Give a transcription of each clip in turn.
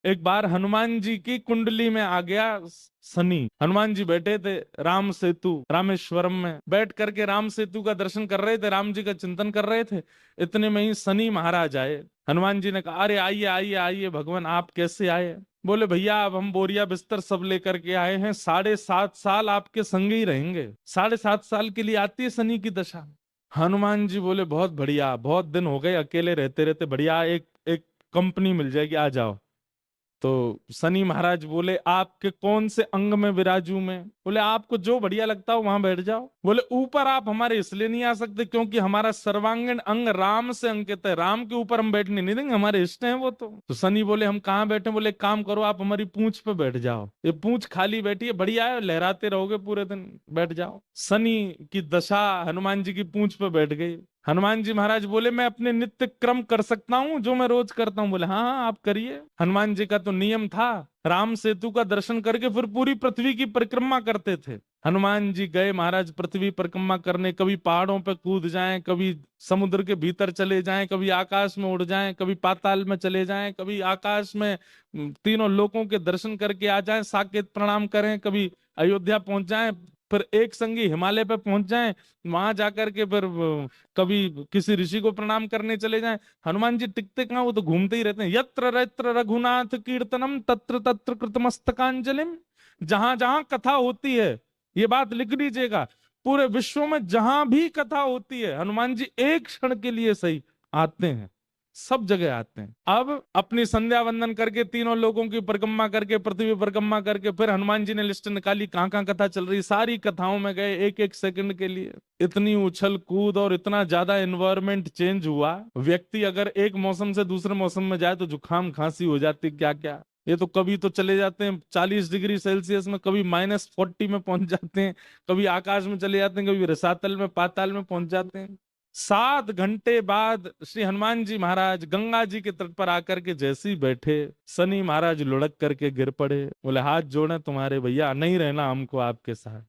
एक बार हनुमान जी की कुंडली में आ गया शनि। हनुमान जी बैठे थे राम सेतु रामेश्वरम में, बैठ करके राम सेतु का दर्शन कर रहे थे, राम जी का चिंतन कर रहे थे। इतने में ही शनि महाराज आए। हनुमान जी ने कहा, अरे आइए आइए आइए भगवान, आप कैसे आए? बोले भैया अब हम बोरिया बिस्तर सब लेकर के आए हैं, 7.5 साल आपके संग ही रहेंगे। 7.5 साल के लिए आती है शनि की दशा। हनुमान जी बोले बहुत बढ़िया, बहुत दिन हो गए अकेले रहते रहते, बढ़िया एक एक कंपनी मिल जाएगी, आ जाओ। तो शनि महाराज बोले, आपके कौन से अंग में विराजू मैं? बोले आपको जो बढ़िया लगता हो वहां बैठ जाओ। बोले ऊपर आप हमारे इसलिए नहीं आ सकते क्योंकि हमारा सर्वांगीण अंग राम से अंकित है, राम के ऊपर हम बैठने नहीं देंगे, हमारे इष्ट हैं वो। तो शनि बोले हम कहाँ बैठे? बोले एक काम करो, आप हमारी पूंछ पे बैठ जाओ, ये पूंछ खाली बैठी है, बढ़िया है, लहराते रहोगे पूरे दिन, बैठ जाओ। शनि की दशा हनुमान जी की पूंछ पे बैठ गई। हनुमान जी महाराज बोले मैं अपने नित्य क्रम कर सकता हूँ जो मैं रोज करता हूँ? बोले हाँ हाँ आप करिए। हनुमान जी का तो नियम था, राम सेतु का दर्शन करके फिर पूरी पृथ्वी की परिक्रमा करते थे। हनुमान जी गए महाराज पृथ्वी परिक्रमा करने, कभी पहाड़ों पे कूद जाएं, कभी समुद्र के भीतर चले जाएं, कभी आकाश में उड़ जाएं, कभी पाताल में चले जाएं, कभी आकाश में तीनों लोकों के दर्शन करके आ जाएं, साकेत प्रणाम करें, कभी अयोध्या पहुंच जाएं, फिर एक संगी हिमालय पे पहुंच जाएं, वहां जाकर के फिर कभी किसी ऋषि को प्रणाम करने चले जाएं। हनुमान जी टिकते कहाँ, वो तो घूमते ही रहते हैं। यत्र यत्र रघुनाथ कीर्तनम तत्र तत्र कृतमस्तकांजलिम। जहां जहां कथा होती है, ये बात लिख लीजिएगा, पूरे विश्व में जहां भी कथा होती है हनुमान जी एक क्षण के लिए सही आते हैं, सब जगह आते हैं। अब अपनी संध्या वंदन करके तीनों लोगों की परिक्रमा करके पृथ्वी परिक्रमा करके फिर हनुमान जी ने लिस्ट निकाली कहाँ कहाँ कथा चल रही, सारी कथाओं में गए एक एक सेकंड के लिए। इतनी उछल कूद और इतना ज्यादा एनवायरमेंट चेंज हुआ, व्यक्ति अगर एक मौसम से दूसरे मौसम में जाए तो जुकाम खांसी हो जाती, क्या क्या। ये तो कभी तो चले जाते हैं 40 डिग्री सेल्सियस में, कभी -40 में पहुंच जाते हैं, कभी आकाश में चले जाते हैं, कभी रसातल में पाताल में पहुंच जाते हैं। 7 घंटे बाद श्री हनुमान जी महाराज गंगा जी के तट पर आकर के जैसे ही बैठे, शनि महाराज लुढ़क करके गिर पड़े। बोले हाथ जोड़े तुम्हारे भैया, नहीं रहना हमको आपके साथ,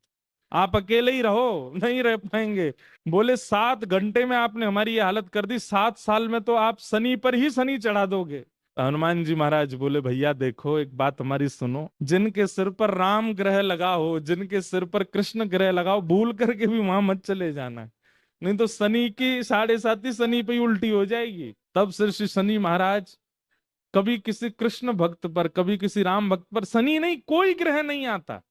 आप अकेले ही रहो, नहीं रह पाएंगे। बोले 7 घंटे में आपने हमारी ये हालत कर दी, 7 साल में तो आप शनि पर ही शनि चढ़ा दोगे। हनुमान जी महाराज बोले भैया देखो एक बात हमारी सुनो, जिनके सिर पर राम ग्रह लगा हो, जिनके सिर पर कृष्ण ग्रह लगा हो, भूल करके भी वहां मत चले जाना, नहीं तो शनि की 7.5 शनि पे ही उल्टी हो जाएगी। तब से श्री शनि महाराज कभी किसी कृष्ण भक्त पर, कभी किसी राम भक्त पर, शनि नहीं कोई ग्रह नहीं आता,